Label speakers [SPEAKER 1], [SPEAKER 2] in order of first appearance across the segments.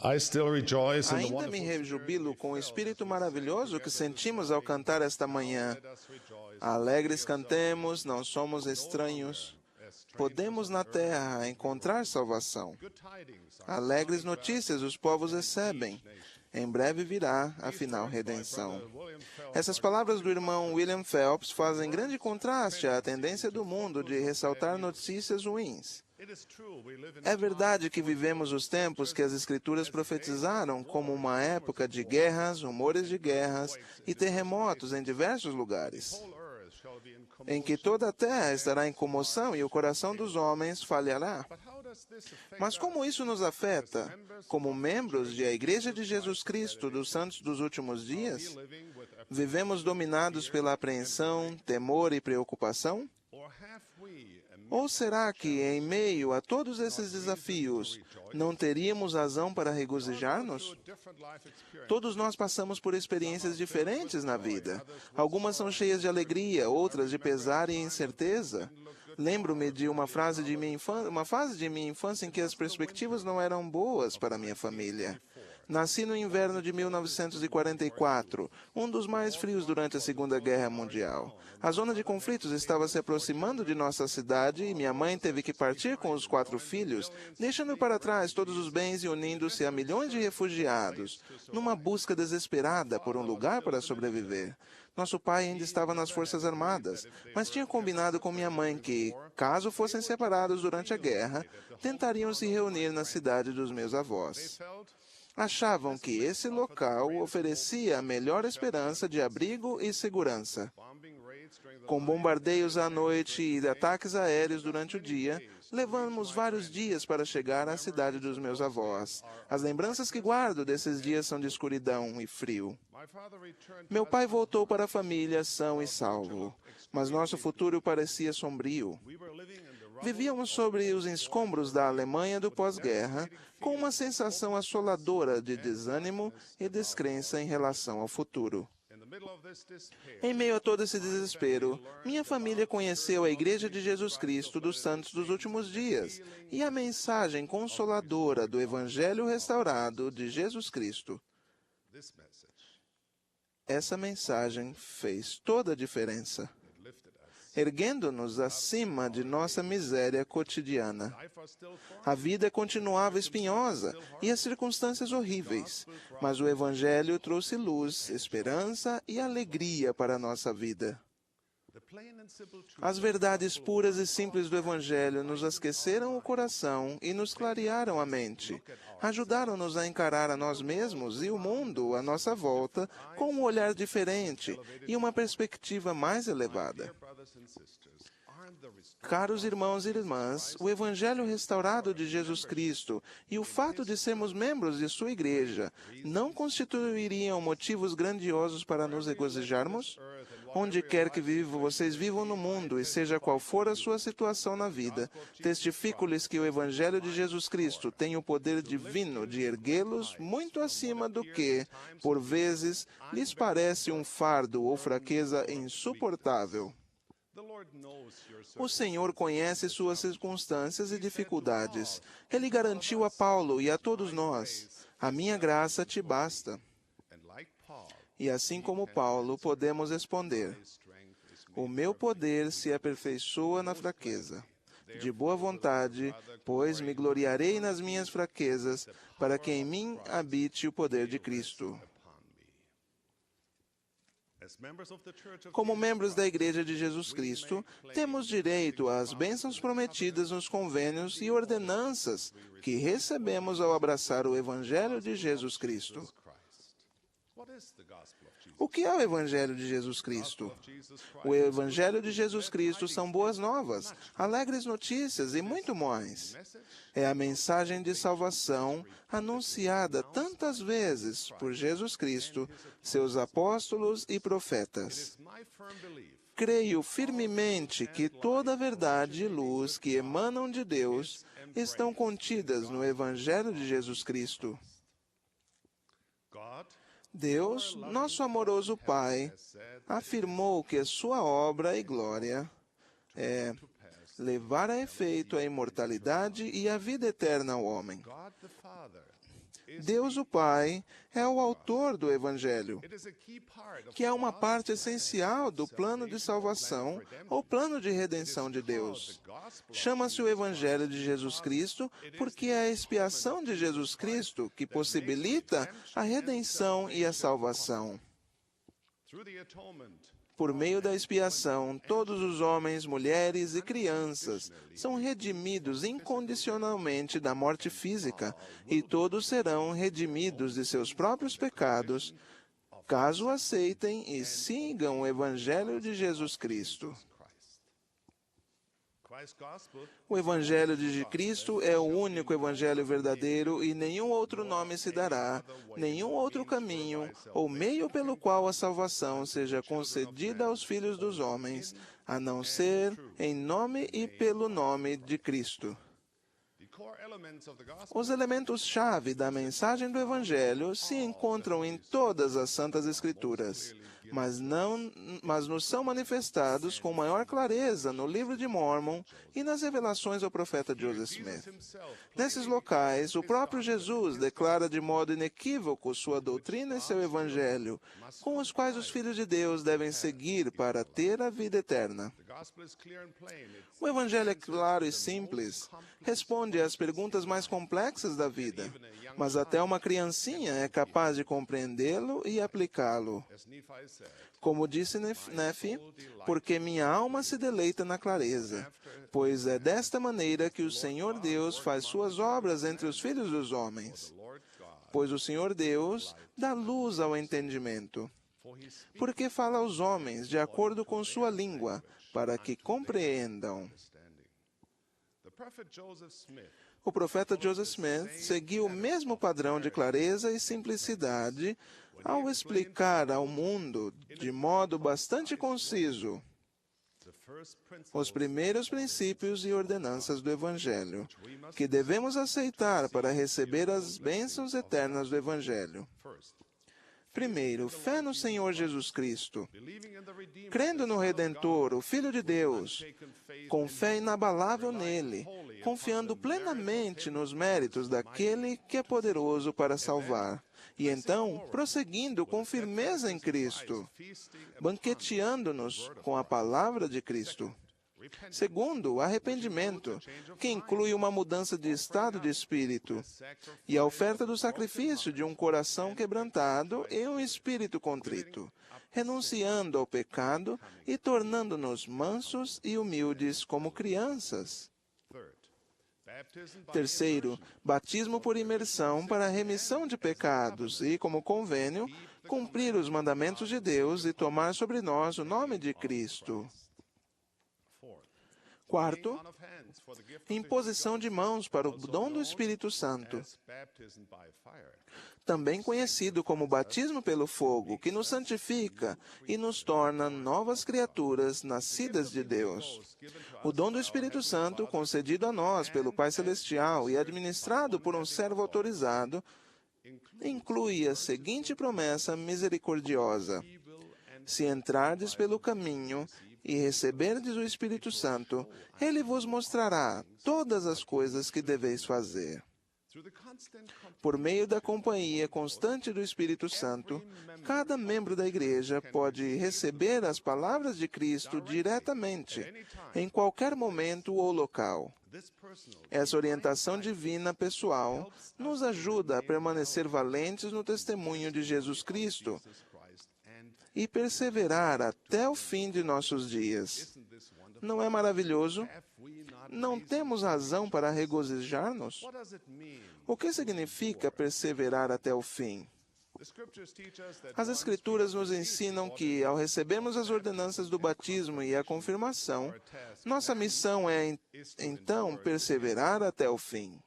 [SPEAKER 1] I still rejoice in the
[SPEAKER 2] Ainda me
[SPEAKER 1] wonderful
[SPEAKER 2] rejubilo com o espírito maravilhoso que sentimos ao cantar esta manhã. Alegres cantemos, não somos estranhos. Podemos na terra encontrar salvação. Alegres notícias os povos recebem. Em breve virá, afinal, redenção. Essas palavras do irmão William Phelps fazem grande contraste à tendência do mundo de ressaltar notícias ruins. É verdade que vivemos os tempos que as Escrituras profetizaram como uma época de guerras, rumores de guerras e terremotos em diversos lugares, em que toda a terra estará em comoção e o coração dos homens falhará. Mas como isso nos afeta, como membros da Igreja de Jesus Cristo dos Santos dos Últimos Dias? Vivemos dominados pela apreensão, temor e preocupação? Ou será que, em meio a todos esses desafios, não teríamos razão para regozijar-nos? Todos nós passamos por experiências diferentes na vida. Algumas são cheias de alegria, outras de pesar e incerteza. Lembro-me de uma fase de minha infância em que as perspectivas não eram boas para minha família. Nasci no inverno de 1944, um dos mais frios durante a Segunda Guerra Mundial. A zona de conflitos estava se aproximando de nossa cidade e minha mãe teve que partir com os 4 filhos, deixando para trás todos os bens e unindo-se a milhões de refugiados, numa busca desesperada por um lugar para sobreviver. Nosso pai ainda estava nas Forças Armadas, mas tinha combinado com minha mãe que, caso fossem separados durante a guerra, tentariam se reunir na cidade dos meus avós. Achavam que esse local oferecia a melhor esperança de abrigo e segurança. Com bombardeios à noite e ataques aéreos durante o dia, levamos vários dias para chegar à cidade dos meus avós. As lembranças que guardo desses dias são de escuridão e frio. Meu pai voltou para a família são e salvo, mas nosso futuro parecia sombrio. Vivíamos sobre os escombros da Alemanha do pós-guerra, com uma sensação assoladora de desânimo e descrença em relação ao futuro. Em meio a todo esse desespero, minha família conheceu a Igreja de Jesus Cristo dos Santos dos Últimos Dias e a mensagem consoladora do Evangelho restaurado de Jesus Cristo. Essa mensagem fez toda a diferença, erguendo-nos acima de nossa miséria cotidiana. A vida continuava espinhosa e as circunstâncias horríveis, mas o Evangelho trouxe luz, esperança e alegria para a nossa vida. As verdades puras e simples do Evangelho nos aqueceram o coração e nos clarearam a mente. Ajudaram-nos a encarar a nós mesmos e o mundo à nossa volta com um olhar diferente e uma perspectiva mais elevada. Caros irmãos e irmãs, o Evangelho restaurado de Jesus Cristo e o fato de sermos membros de sua igreja não constituiriam motivos grandiosos para nos regozijarmos? Onde quer que vocês vivam no mundo e seja qual for a sua situação na vida, testifico-lhes que o Evangelho de Jesus Cristo tem o poder divino de erguê-los muito acima do que, por vezes, lhes parece um fardo ou fraqueza insuportável. O Senhor conhece suas circunstâncias e dificuldades. Ele garantiu a Paulo e a todos nós: a minha graça te basta. E assim como Paulo, podemos responder: o meu poder se aperfeiçoa na fraqueza. De boa vontade, pois me gloriarei nas minhas fraquezas, para que em mim habite o poder de Cristo. Como membros da Igreja de Jesus Cristo, temos direito às bênçãos prometidas nos convênios e ordenanças que recebemos ao abraçar o Evangelho de Jesus Cristo. O que é o Evangelho de Jesus Cristo? O Evangelho de Jesus Cristo são boas novas, alegres notícias e muito mais. É a mensagem de salvação anunciada tantas vezes por Jesus Cristo, seus apóstolos e profetas. Creio firmemente que toda a verdade e luz que emanam de Deus estão contidas no Evangelho de Jesus Cristo. Deus, nosso amoroso Pai, afirmou que a sua obra e glória é levar a efeito a imortalidade e a vida eterna ao homem. Deus o Pai é o autor do Evangelho, que é uma parte essencial do plano de salvação ou plano de redenção de Deus. Chama-se o Evangelho de Jesus Cristo porque é a expiação de Jesus Cristo que possibilita a redenção e a salvação. Por meio da expiação, todos os homens, mulheres e crianças são redimidos incondicionalmente da morte física, e todos serão redimidos de seus próprios pecados, caso aceitem e sigam o Evangelho de Jesus Cristo. O Evangelho de Cristo é o único Evangelho verdadeiro e nenhum outro nome se dará, nenhum outro caminho ou meio pelo qual a salvação seja concedida aos filhos dos homens, a não ser em nome e pelo nome de Cristo. Os elementos-chave da mensagem do Evangelho se encontram em todas as Santas Escrituras, mas nos são manifestados com maior clareza no Livro de Mórmon e nas revelações ao profeta Joseph Smith. Nesses locais, o próprio Jesus declara de modo inequívoco sua doutrina e seu Evangelho, com os quais os filhos de Deus devem seguir para ter a vida eterna. O Evangelho é claro e simples, responde às perguntas mais complexas da vida, mas até uma criancinha é capaz de compreendê-lo e aplicá-lo. Como disse Nefi, porque minha alma se deleita na clareza, pois é desta maneira que o Senhor Deus faz suas obras entre os filhos dos homens. Pois o Senhor Deus dá luz ao entendimento, porque fala aos homens de acordo com sua língua, para que compreendam. O profeta Joseph Smith seguiu o mesmo padrão de clareza e simplicidade ao explicar ao mundo, de modo bastante conciso, os primeiros princípios e ordenanças do Evangelho, que devemos aceitar para receber as bênçãos eternas do Evangelho. Primeiro, fé no Senhor Jesus Cristo. Crendo no Redentor, o Filho de Deus, com fé inabalável nele, confiando plenamente nos méritos daquele que é poderoso para salvar. E então, prosseguindo com firmeza em Cristo, banqueteando-nos com a palavra de Cristo. Segundo, o arrependimento, que inclui uma mudança de estado de espírito, e a oferta do sacrifício de um coração quebrantado e um espírito contrito, renunciando ao pecado e tornando-nos mansos e humildes como crianças. Terceiro, batismo por imersão para a remissão de pecados e, como convênio, cumprir os mandamentos de Deus e tomar sobre nós o nome de Cristo. Quarto, imposição de mãos para o dom do Espírito Santo, também conhecido como batismo pelo fogo, que nos santifica e nos torna novas criaturas nascidas de Deus. O dom do Espírito Santo, concedido a nós pelo Pai Celestial e administrado por um servo autorizado, inclui a seguinte promessa misericordiosa: se entrardes pelo caminho e receberdes o Espírito Santo, ele vos mostrará todas as coisas que deveis fazer. Por meio da companhia constante do Espírito Santo, cada membro da Igreja pode receber as palavras de Cristo diretamente, em qualquer momento ou local. Essa orientação divina pessoal nos ajuda a permanecer valentes no testemunho de Jesus Cristo e perseverar até o fim de nossos dias. Não é maravilhoso? Não temos razão para regozijar-nos? O que significa perseverar até o fim? As Escrituras nos ensinam que, ao recebermos as ordenanças do batismo e a confirmação, nossa missão é, então, perseverar até o fim.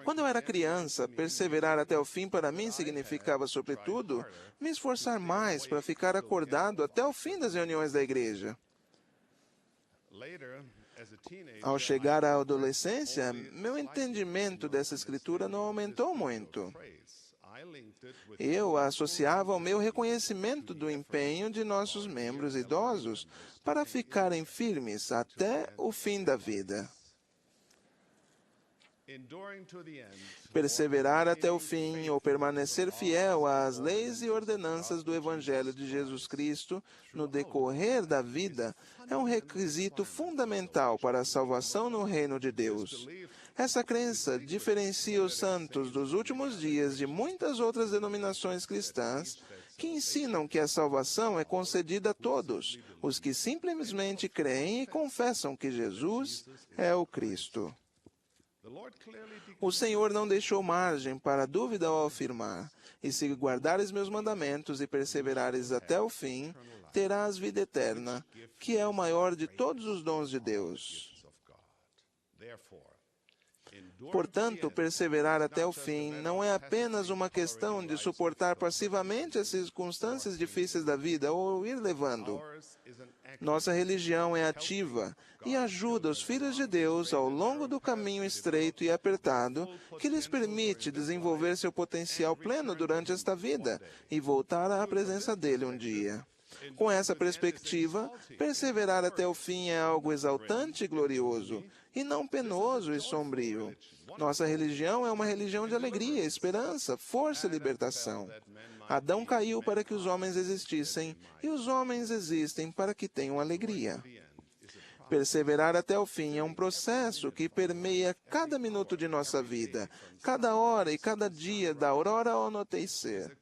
[SPEAKER 2] Quando eu era criança, perseverar até o fim para mim significava, sobretudo, me esforçar mais para ficar acordado até o fim das reuniões da igreja. Ao chegar à adolescência, meu entendimento dessa escritura não aumentou muito. Eu a associava ao meu reconhecimento do empenho de nossos membros idosos para ficarem firmes até o fim da vida. Perseverar até o fim ou permanecer fiel às leis e ordenanças do Evangelho de Jesus Cristo no decorrer da vida é um requisito fundamental para a salvação no reino de Deus. Essa crença diferencia os santos dos últimos dias de muitas outras denominações cristãs que ensinam que a salvação é concedida a todos, os que simplesmente creem e confessam que Jesus é o Cristo. O Senhor não deixou margem para dúvida ao afirmar: e se guardares meus mandamentos e perseverares até o fim, terás vida eterna, que é o maior de todos os dons de Deus. Portanto, perseverar até o fim não é apenas uma questão de suportar passivamente as circunstâncias difíceis da vida ou ir levando. Nossa religião é ativa e ajuda os filhos de Deus ao longo do caminho estreito e apertado que lhes permite desenvolver seu potencial pleno durante esta vida e voltar à presença dele um dia. Com essa perspectiva, perseverar até o fim é algo exaltante e glorioso, e não penoso e sombrio. Nossa religião é uma religião de alegria, esperança, força e libertação. Adão caiu para que os homens existissem, e os homens existem para que tenham alegria. Perseverar até o fim é um processo que permeia cada minuto de nossa vida, cada hora e cada dia, da aurora ao anoitecer.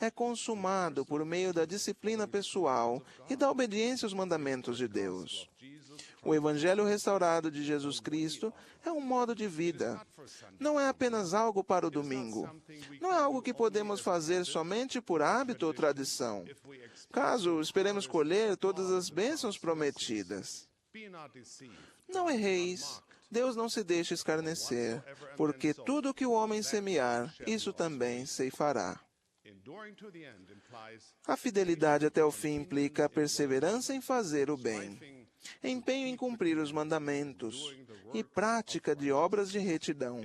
[SPEAKER 2] É consumado por meio da disciplina pessoal e da obediência aos mandamentos de Deus. O Evangelho restaurado de Jesus Cristo é um modo de vida. Não é apenas algo para o domingo. Não é algo que podemos fazer somente por hábito ou tradição, caso esperemos colher todas as bênçãos prometidas. Não erreis. Deus não se deixa escarnecer, porque tudo o que o homem semear, isso também ceifará. A fidelidade até o fim implica a perseverança em fazer o bem, empenho em cumprir os mandamentos e prática de obras de retidão.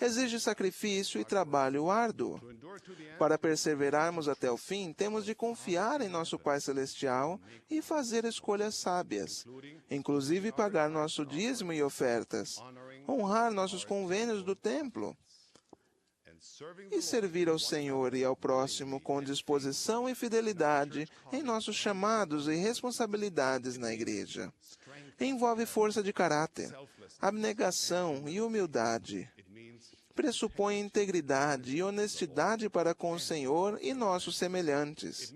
[SPEAKER 2] Exige sacrifício e trabalho árduo. Para perseverarmos até o fim, temos de confiar em nosso Pai Celestial e fazer escolhas sábias, inclusive pagar nosso dízimo e ofertas, honrar nossos convênios do templo, e servir ao Senhor e ao próximo com disposição e fidelidade em nossos chamados e responsabilidades na igreja. Envolve força de caráter, abnegação e humildade. Pressupõe integridade e honestidade para com o Senhor e nossos semelhantes.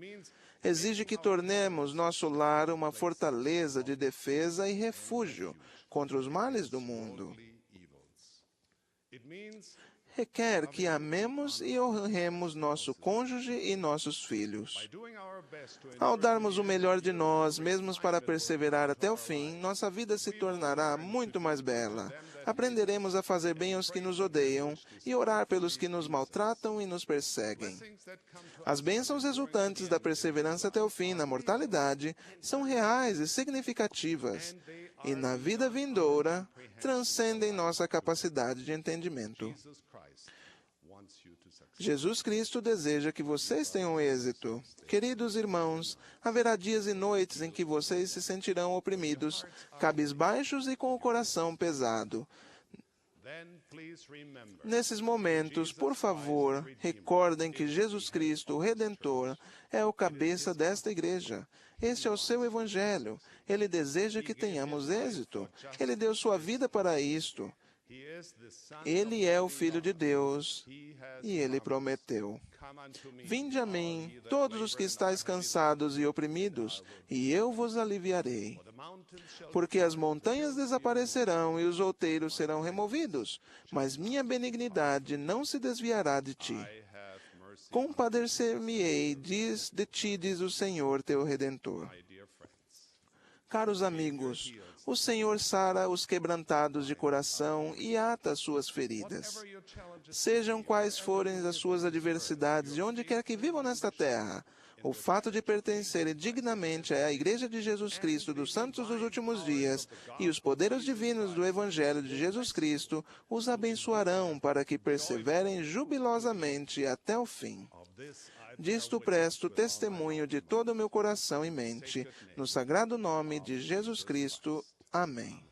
[SPEAKER 2] Exige que tornemos nosso lar uma fortaleza de defesa e refúgio contra os males do mundo. Requer que amemos e honremos nosso cônjuge e nossos filhos. Ao darmos o melhor de nós mesmos para perseverar até o fim, nossa vida se tornará muito mais bela. Aprenderemos a fazer bem aos que nos odeiam e orar pelos que nos maltratam e nos perseguem. As bênçãos resultantes da perseverança até o fim na mortalidade são reais e significativas, e na vida vindoura transcendem nossa capacidade de entendimento. Jesus Cristo deseja que vocês tenham êxito. Queridos irmãos, haverá dias e noites em que vocês se sentirão oprimidos, cabisbaixos e com o coração pesado. Nesses momentos, por favor, recordem que Jesus Cristo, o Redentor, é o cabeça desta igreja. Este é o seu Evangelho. Ele deseja que tenhamos êxito. Ele deu sua vida para isto. Ele é o Filho de Deus, e Ele prometeu: vinde a mim, todos os que estáis cansados e oprimidos, e eu vos aliviarei. Porque as montanhas desaparecerão e os outeiros serão removidos, mas minha benignidade não se desviará de ti. Compadecer-me-ei de ti, diz o Senhor teu Redentor. Caros amigos, o Senhor sara os quebrantados de coração e ata as suas feridas. Sejam quais forem as suas adversidades, de onde quer que vivam nesta terra, o fato de pertencerem dignamente à Igreja de Jesus Cristo dos Santos dos Últimos Dias e os poderes divinos do Evangelho de Jesus Cristo os abençoarão para que perseverem jubilosamente até o fim. Disto presto testemunho de todo o meu coração e mente, no sagrado nome de Jesus Cristo. Amém.